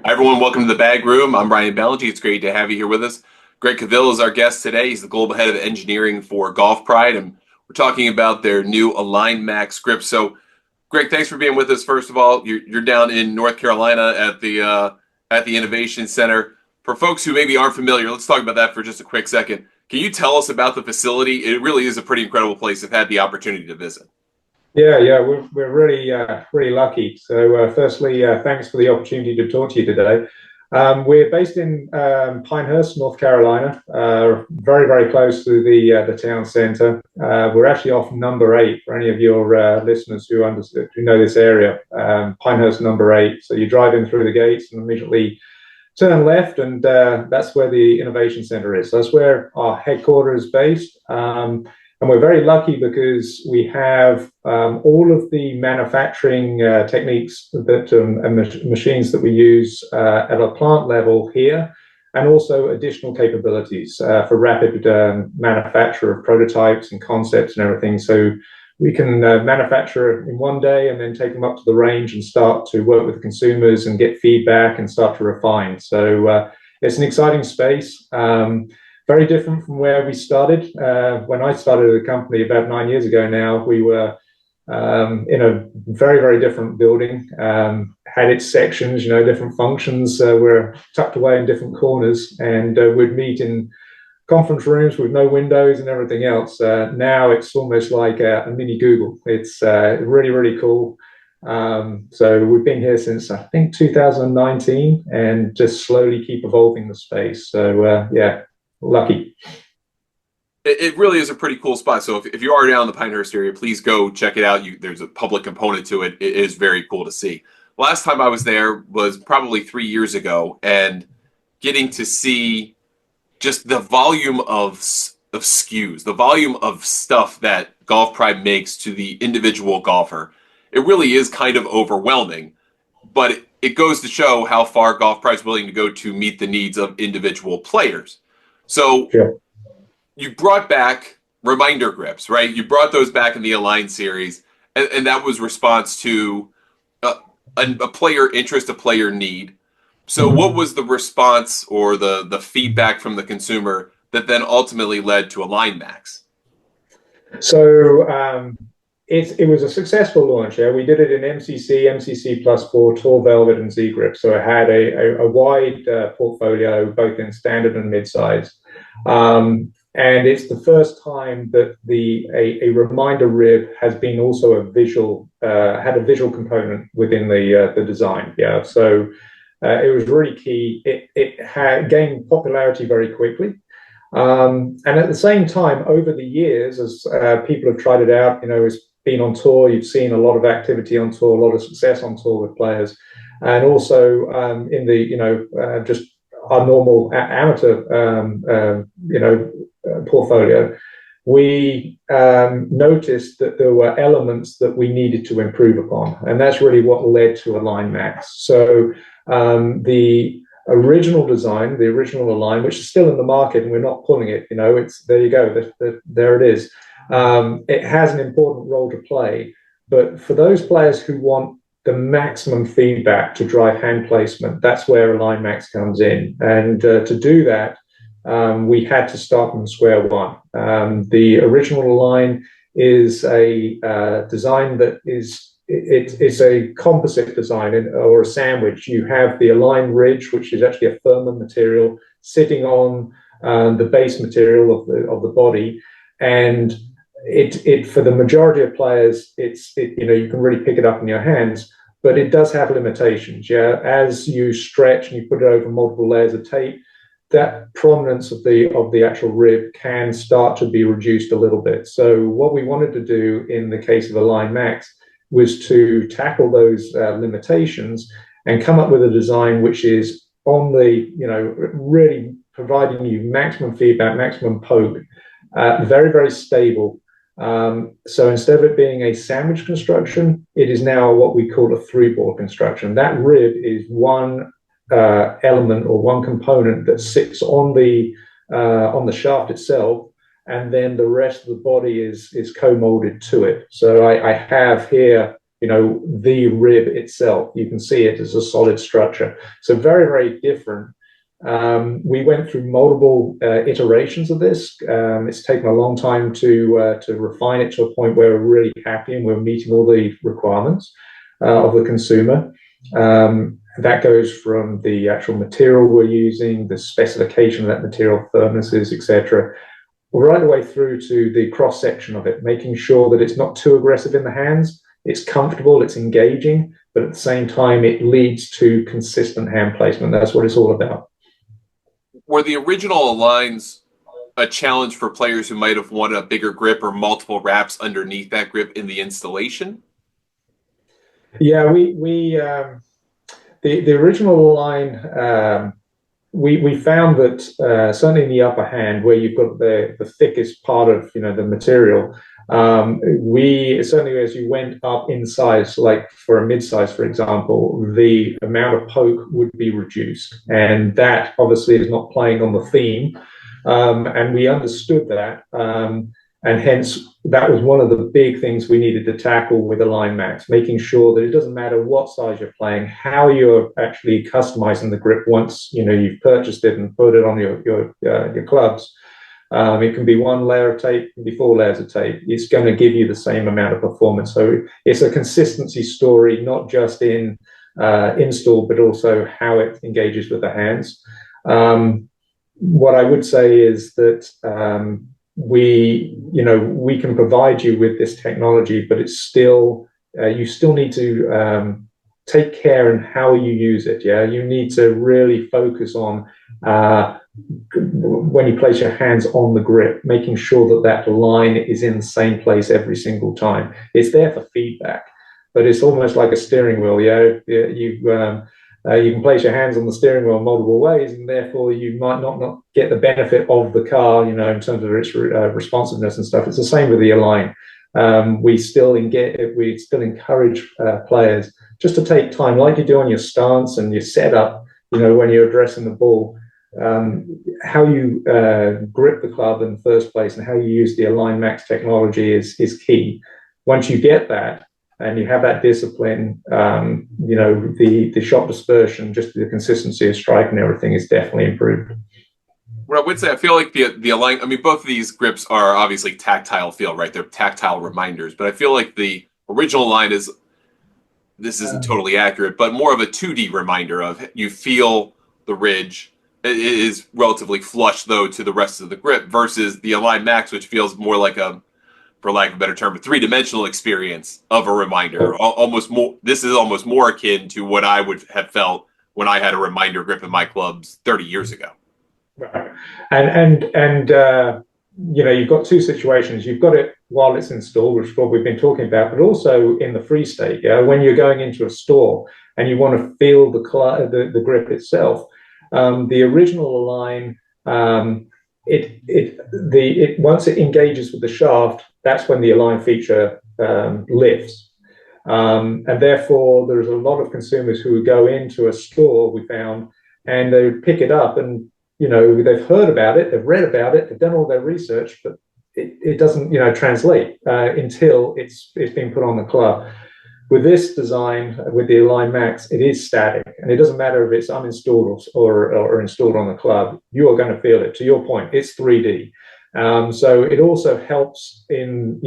Hi, everyone, welcome to the Bag Room. I'm Ryan Ballanty. It's great to have you here with us. Greg Cavill is our guest today. He's the global head of engineering for Golf Pride, and we're talking about their new Align Max grip. So, Greg, thanks for being with us. First of all, you're down in North Carolina at the Innovation Center. For folks who maybe aren't familiar, let's talk about that for just a quick second. Can you tell us about the facility? It really is a pretty incredible place. I've had the opportunity to visit. Yeah, we're really lucky. So, firstly, thanks for the opportunity to talk to you today. We're based in Pinehurst, North Carolina, very close to the town centre. We're actually off number 8 for any of your listeners who know this area. Pinehurst number 8. So you drive in through the gates and immediately turn left, and that's where the Innovation Center is. So that's where our headquarters is based. And we're very lucky because we have all of the manufacturing techniques and machines that we use at a plant level here, and also additional capabilities for rapid manufacture of prototypes and concepts and everything. So we can manufacture in one day and then take them up to the range and start to work with the consumers and get feedback and start to refine. So it's an exciting space. Very different from where we started. When I started the company about 9 years ago now, we were in a very different building, had its sections, different functions were tucked away in different corners, and we'd meet in conference rooms with no windows and everything else. Now it's almost like a mini Google. It's really cool. So we've been here since, I think, 2019, and just slowly keep evolving the space. So yeah. Lucky. It really is a pretty cool spot. So if you are down in the Pinehurst area, please go check it out. There's a public component to it. It is very cool to see. Last time I was there was probably 3 years ago, and getting to see just the volume of SKUs, the volume of stuff that Golf Pride makes to the individual golfer, it really is kind of overwhelming. But it goes to show how far Golf Pride's willing to go to meet the needs of individual players. So Sure. you brought back reminder grips, right? You brought those back in the Align series, and that was response to a player interest, a player need. So what was the response or the feedback from the consumer that then ultimately led to Align Max? So it was a successful launch. Yeah, we did it in MCC Plus 4, Tall Velvet, and Z Grip. So it had a wide portfolio, both in standard and mid-size. And it's the first time that a reminder rib has been also had a visual component within the design. Yeah, so it was really key. It had gained popularity very quickly. And at the same time, over the years, as people have tried it out, it's been on tour. You've seen a lot of activity on tour, a lot of success on tour with players, and also in the just our normal amateur portfolio. We noticed that there were elements that we needed to improve upon, and that's really what led to Align Max. So the original design, the original Align, which is still in the market, and we're not pulling it. It's there. You go. There it is. It has an important role to play, but for those players who want the maximum feedback to drive hand placement, that's where Align Max comes in. And to do that, we had to start from square one. The original Align is a design that it's a composite design or a sandwich. You have the Align ridge, which is actually a firmer material sitting on the base material of the body, and it for the majority of players, you can really pick it up in your hands, but it does have limitations. Yeah, as you stretch and you put it over multiple layers of tape, that prominence of the actual rib can start to be reduced a little bit. So what we wanted to do in the case of Align Max was to tackle those limitations and come up with a design which is on the really providing you maximum feedback, maximum poke, very stable. So instead of it being a sandwich construction, it is now what we call a three-ball construction. That rib is one element or one component that sits on the shaft itself, and then the rest of the body is co-molded to it. So I have here the rib itself. You can see it as a solid structure. So very, very different. We went through multiple iterations of this. It's taken a long time to refine it to a point where we're really happy and we're meeting all the requirements of the consumer. That goes from the actual material we're using, the specification of that material, firmnesses, etc., right the way through to the cross section of it, making sure that it's not too aggressive in the hands, it's comfortable, it's engaging, but at the same time, it leads to consistent hand placement. That's what it's all about. Were the original lines a challenge for players who might have wanted a bigger grip or multiple wraps underneath that grip in the installation? Yeah, the original line, we found that certainly in the upper hand, where you've got the thickest part of the material, we certainly, as you went up in size, like for a mid-size, for example, the amount of poke would be reduced, and that obviously is not playing on the theme, and we understood that. And hence, that was one of the big things we needed to tackle with Align Max, making sure that it doesn't matter what size you're playing, how you're actually customizing the grip once you've purchased it and put it on your clubs. It can be one layer of tape, it can be 4 layers of tape. It's going to give you the same amount of performance. So it's a consistency story, not just in install, but also how it engages with the hands. What I would say is that we can provide you with this technology, but it's still you still need to take care in how you use it. Yeah, you need to really focus on when you place your hands on the grip, making sure that that line is in the same place every single time. It's there for feedback, but it's almost like a steering wheel. Yeah, you can place your hands on the steering wheel in multiple ways, and therefore you might not get the benefit of the car, in terms of its responsiveness and stuff. It's the same with the Align. We still encourage players just to take time, like you do on your stance and your setup. When you're addressing the ball, how you grip the club in the first place and how you use the Align Max technology is key. Once you get that, and you have that discipline, the shot dispersion, just the consistency of strike and everything is definitely improved. Well, I would say I feel like the Align. I mean, both of these grips are obviously tactile feel, right? They're tactile reminders, but I feel like the original line is. This isn't totally accurate, but more of a 2D reminder of you feel the ridge. It is relatively flush though to the rest of the grip versus the Align Max, which feels more like for lack of a better term, a 3-dimensional experience of a reminder. Almost more. This is almost more akin to what I would have felt when I had a reminder grip in my clubs 30 years ago. Right. And you've got two situations. You've got it while it's installed, which is what we've been talking about, but also in the free state. Yeah, when you're going into a store and you want to feel the grip itself, the original Align, once it engages with the shaft, that's when the Align feature lifts. And therefore, there's a lot of consumers who go into a store, we found, and they pick it up and, they've heard about it, they've read about it, they've done all their research, but it doesn't, translate until it's been put on the club. With this design, with the Align Max, it is static, and it doesn't matter if it's uninstalled or installed on the club. You are going to feel it. To your point, it's 3D. So it also helps in,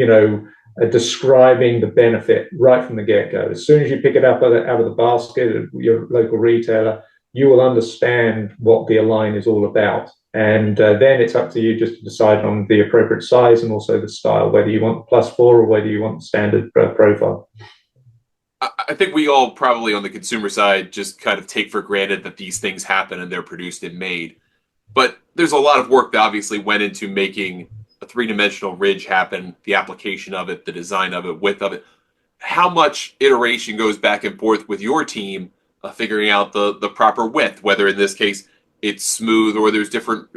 describing the benefit right from the get-go. As soon as you pick it up out of the basket of your local retailer, you will understand what the Align is all about. And then it's up to you just to decide on the appropriate size and also the style, whether you want +4 or whether you want standard profile. I think we all probably on the consumer side just kind of take for granted that these things happen and they're produced and made. But there's a lot of work that obviously went into making a 3-dimensional ridge happen, the application of it, the design of it, width of it. How much iteration goes back and forth with your team figuring out the proper width, whether in this case it's smooth or there's different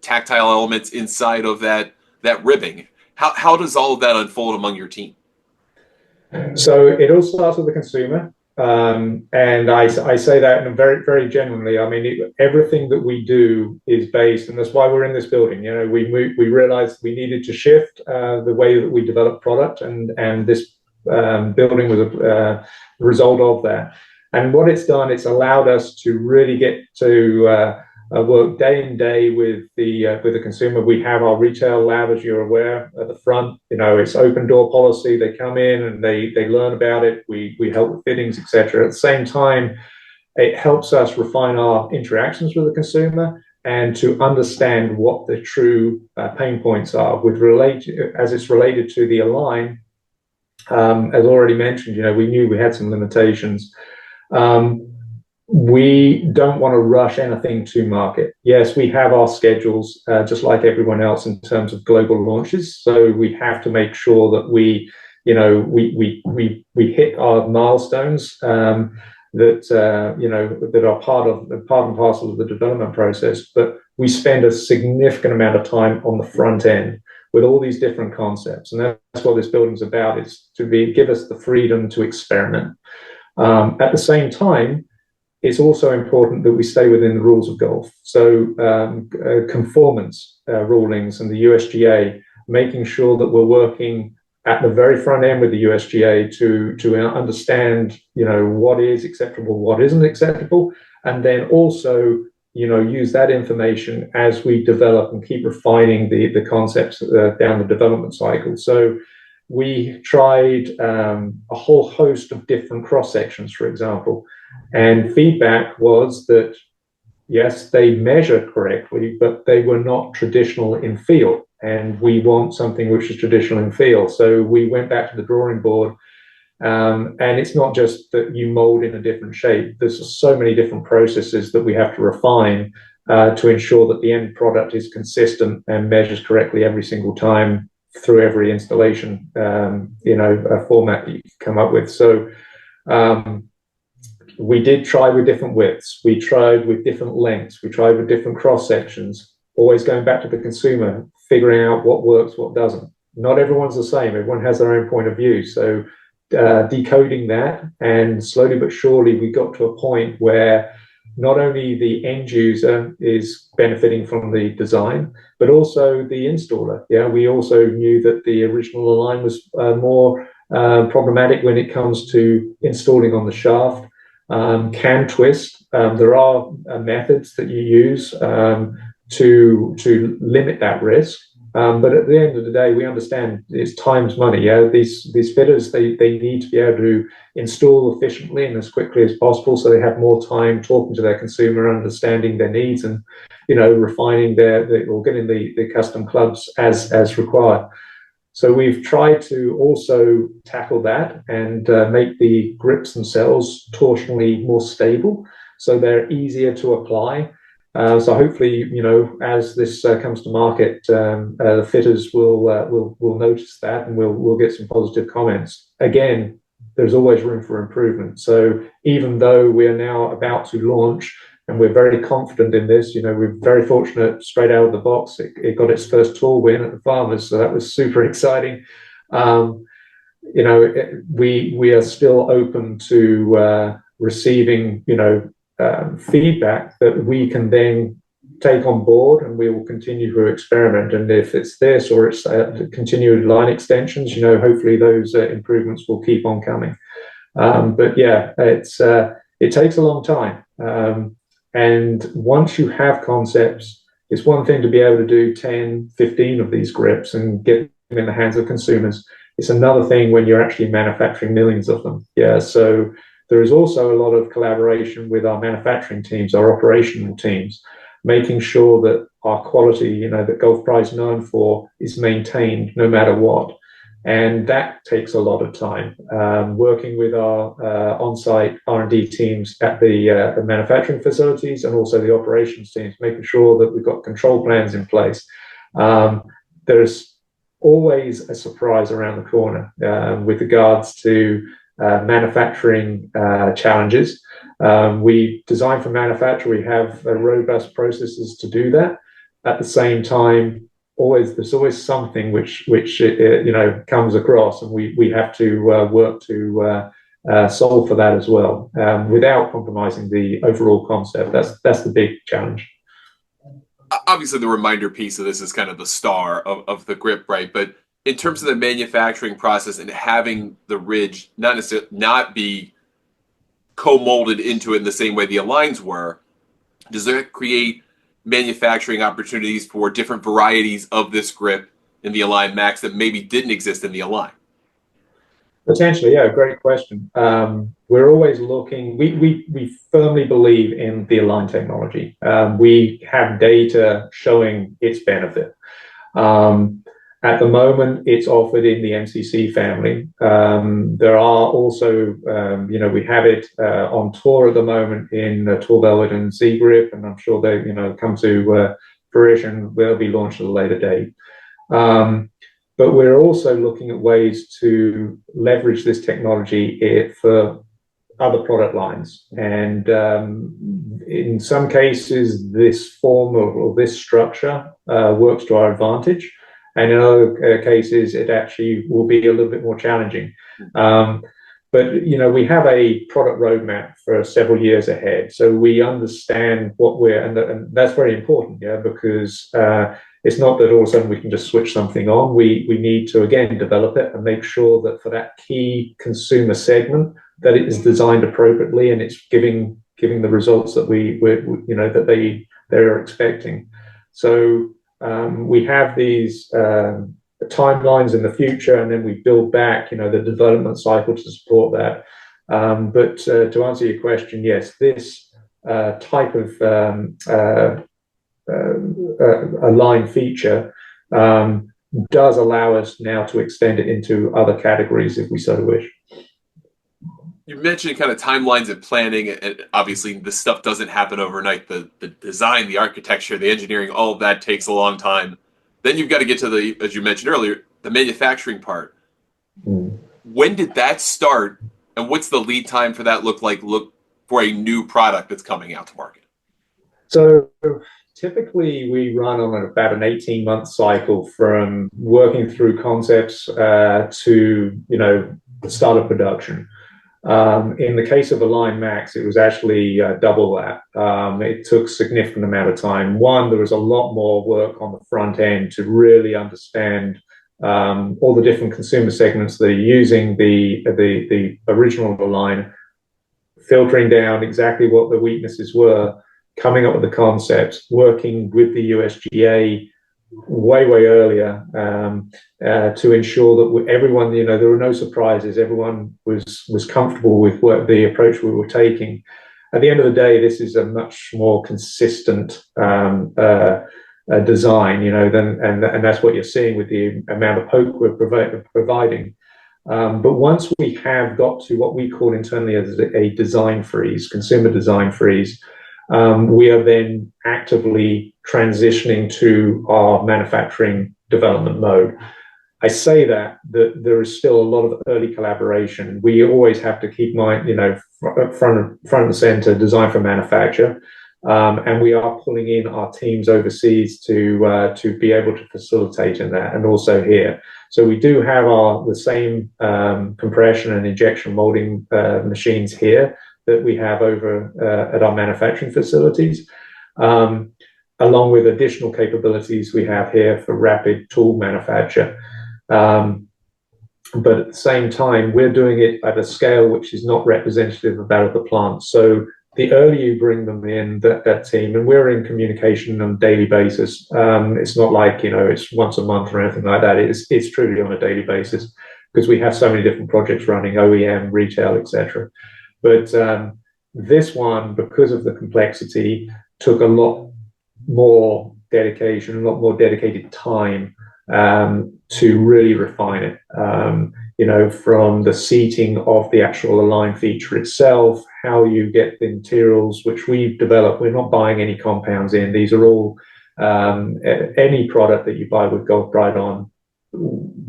tactile elements inside of that ribbing? How does all of that unfold among your team? So it all starts with the consumer. And I say that in very, very genuinely. I mean, everything that we do is based, and that's why we're in this building. We realized we needed to shift the way that we develop product, and this building was a result of that. And what it's done, it's allowed us to really get to work day in day with the consumer. We have our retail lab, as you're aware, at the front. It's open door policy. They come in and they learn about it. We help with fittings, etc. At the same time, it helps us refine our interactions with the consumer and to understand what the true pain points are as it's related to the Align. As already mentioned, we knew we had some limitations. We don't want to rush anything to market. Yes, we have our schedules, just like everyone else, in terms of global launches. So we have to make sure that we hit our milestones that are part and parcel of the development process. But we spend a significant amount of time on the front end with all these different concepts, and that's what this building's about: is to give us the freedom to experiment. At the same time, it's also important that we stay within the rules of golf. So conformance rulings and the USGA, making sure that we're working at the very front end with the USGA to understand, what is acceptable, what isn't acceptable, and then also, use that information as we develop and keep refining the concepts down the development cycle. So we tried a whole host of different cross sections, for example, and feedback was that yes, they measured correctly, but they were not traditional in feel. And we want something which is traditional in feel. So we went back to the drawing board. And it's not just that you mold in a different shape. There's so many different processes that we have to refine to ensure that the end product is consistent and measures correctly every single time through every installation, a format that you come up with. So we did try with different widths. We tried with different lengths. We tried with different cross sections, always going back to the consumer, figuring out what works, what doesn't. Not everyone's the same. Everyone has their own point of view. So decoding that, and slowly but surely we got to a point where not only the end user is benefiting from the design, but also the installer. Yeah, we also knew that the original Align was more problematic when it comes to installing on the shaft. Can twist. There are methods that you use to limit that risk. But at the end of the day, we understand it's time's money. Yeah, these fitters, they need to be able to install efficiently and as quickly as possible, so they have more time talking to their consumer, understanding their needs, and refining or getting the custom clubs as required. So we've tried to also tackle that and make the grips themselves torsionally more stable, so they're easier to apply. So hopefully, as this comes to market, the fitters will notice that, and we'll get some positive comments. Again, there's always room for improvement. So even though we are now about to launch, and we're very confident in this, we're very fortunate straight out of the box. It got its first tour win at the Farmers, so that was super exciting. We are still open to receiving, feedback that we can then take on board, and we will continue to experiment. And if it's this or it's continued line extensions, hopefully those improvements will keep on coming. But yeah, it takes a long time. And once you have concepts, it's one thing to be able to do 10, 15 of these grips and get them in the hands of consumers. It's another thing when you're actually manufacturing millions of them. Yeah, so there is also a lot of collaboration with our manufacturing teams, our operational teams, making sure that our quality, that Golf Prize is known for, is maintained no matter what. And that takes a lot of time. Working with our on-site R&D teams at the manufacturing facilities, and also the operations teams, making sure that we've got control plans in place. There's always a surprise around the corner with regards to manufacturing challenges. We design for manufacture. We have robust processes to do that. At the same time, there's always something which comes across, and we have to work to solve for that as well, without compromising the overall concept. That's the big challenge. Obviously, the reminder piece of this is kind of the star of the grip, right? But in terms of the manufacturing process and having the ridge not necessarily not be co-molded into it in the same way the Aligns were, does that create manufacturing opportunities for different varieties of this grip in the Align Max that maybe didn't exist in the Align? Potentially, yeah, great question. We're always looking, we firmly believe in the Align technology. We have data showing its benefit. At the moment, it's offered in the MCC family. There are also, we have it on tour at the moment in Tall Velvet and Sea Grip, and I'm sure they, come to fruition. They'll be launched at a later date. But we're also looking at ways to leverage this technology for other product lines. And in some cases, this form or this structure works to our advantage. And in other cases, it actually will be a little bit more challenging. But, we have a product roadmap for several years ahead. So we understand what and that's very important, yeah, because it's not that all of a sudden we can just switch something on. We need to, again, develop it and make sure that for that key consumer segment, that it is designed appropriately and it's giving the results that that they're expecting. So we have these timelines in the future, and then we build back, the development cycle to support that. But to answer your question, yes, this type of Align feature does allow us now to extend it into other categories if we so wish. You mentioned kind of timelines and planning, and obviously this stuff doesn't happen overnight. The design, the architecture, the engineering, all of that takes a long time. Then you've got to get to as you mentioned earlier, the manufacturing part. When did that start, and what's the lead time for that look for a new product that's coming out to market? So typically we run on about an 18-month cycle from working through concepts to, the start of production. In the case of Align Max, it was actually double that. It took a significant amount of time. One, there was a lot more work on the front end to really understand all the different consumer segments that are using the original Align, filtering down exactly what the weaknesses were, coming up with the concepts, working with the USGA way earlier to ensure that everyone, there were no surprises. Everyone was comfortable with the approach we were taking. At the end of the day, this is a much more consistent design, and that's what you're seeing with the amount of poke we're providing. But once we have got to what we call internally as a design freeze, consumer design freeze, we are then actively transitioning to our manufacturing development mode. I say that there is still a lot of early collaboration. We always have to keep in mind, front and center, design for manufacture, and we are pulling in our teams overseas to be able to facilitate in that, and also here. So we do have the same compression and injection molding machines here that we have over at our manufacturing facilities, along with additional capabilities we have here for rapid tool manufacture. But at the same time, we're doing it at a scale which is not representative of that of the plant. So the earlier you bring them in, that team, and we're in communication on a daily basis. It's not like, it's once a month or anything like that. It's truly on a daily basis because we have so many different projects running, OEM, retail, etc. But this one, because of the complexity, took a lot more dedication, a lot more dedicated time to really refine it. From the seating of the actual Align feature itself, how you get the materials which we've developed. We're not buying any compounds in. These are all any product that you buy with Golf Pride on,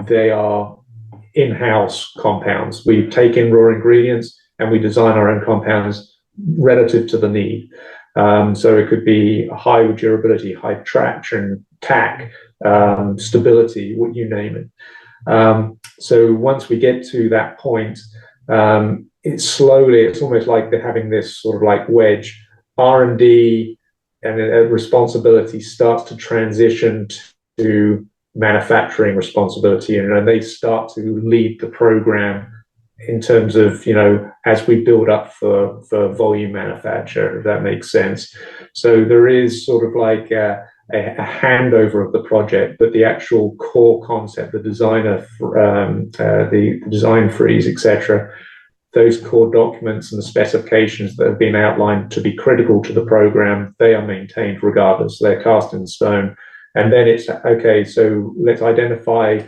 they are in-house compounds. We take in raw ingredients and we design our own compounds relative to the need. So it could be high durability, high traction, tack, stability, you name it. So once we get to that point, it's almost like they're having this sort of like wedge. R&D and responsibility starts to transition to manufacturing responsibility, and they start to lead the program in terms of, as we build up for volume manufacture, if that makes sense. So there is sort of like a handover of the project, but the actual core concept, the designer, the design freeze, etc., those core documents and the specifications that have been outlined to be critical to the program, they are maintained regardless. They're cast in stone. And then it's, okay, so let's identify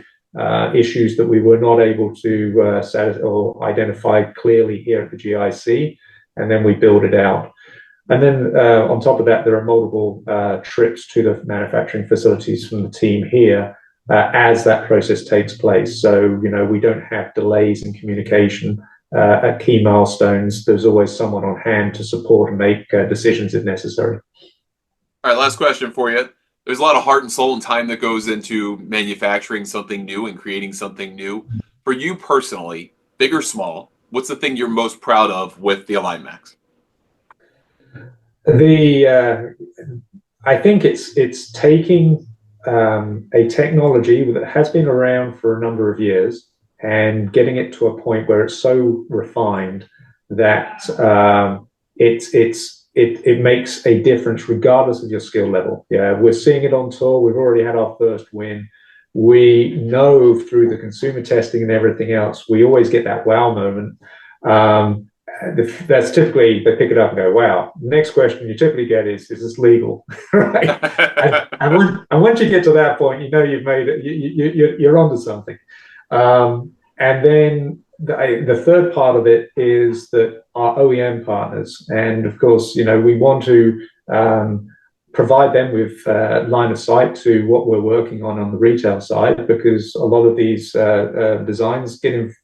issues that we were not able to satisfy or identify clearly here at the GIC, and then we build it out. And then on top of that, there are multiple trips to the manufacturing facilities from the team here as that process takes place. So, we don't have delays in communication at key milestones. There's always someone on hand to support and make decisions if necessary. All right, last question for you. There's a lot of heart and soul and time that goes into manufacturing something new and creating something new. For you personally, big or small, what's the thing you're most proud of with the Align Max? I think it's taking a technology that has been around for a number of years and getting it to a point where it's so refined that it makes a difference regardless of your skill level. Yeah, we're seeing it on tour. We've already had our first win. We know through the consumer testing and everything else, we always get that wow moment. That's typically, they pick it up and go, wow. Next question you typically get is this legal? Right? And once you get to that point, you've made it, you're onto something. And then the third part of it is that our OEM partners, and of course, we want to provide them with line of sight to what we're working on the retail side, because a lot of these designs get in,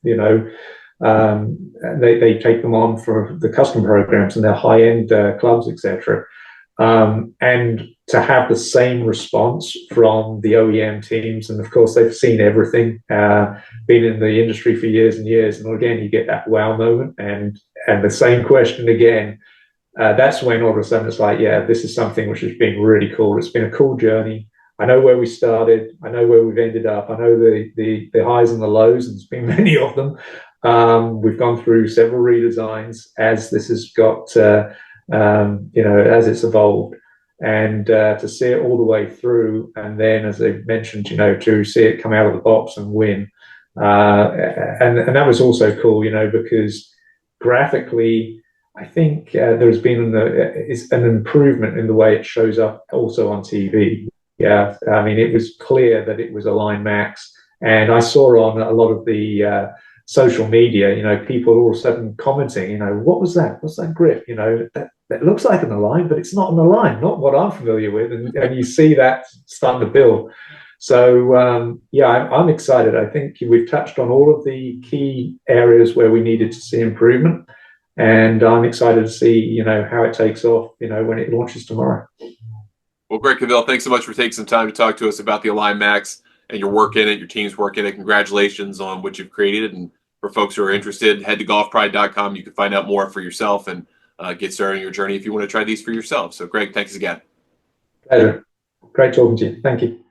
they take them on for the custom programs and their high-end clubs, etc. And to have the same response from the OEM teams, and of course they've seen everything, been in the industry for years and years, and again you get that wow moment, and the same question again. That's when all of a sudden it's like, yeah, this is something which has been really cool. It's been a cool journey. I know where we started. I know where we've ended up. I know the highs and the lows, and there's been many of them. We've gone through several redesigns as this has got, as it's evolved, and to see it all the way through, and then, as I mentioned, to see it come out of the box and win, and that was also cool, because graphically, I think there's been an improvement in the way it shows up also on TV. Yeah, I mean, it was clear that it was Align Max, and I saw on a lot of the social media, people all of a sudden commenting, what was that? What's that grip? That looks like an Align, but it's not an Align, not what I'm familiar with. And you see that starting to build. So, I'm excited. I think we've touched on all of the key areas where we needed to see improvement. And I'm excited to see, how it takes off, when it launches tomorrow. Well, Greg Cavill, thanks so much for taking some time to talk to us about the Align Max and your work in it, your team's work in it. Congratulations on what you've created. And for folks who are interested, head to golfpride.com. You can find out more for yourself and get started on your journey if you want to try these for yourself. So, Greg, thanks again. Pleasure. Great talking to you. Thank you.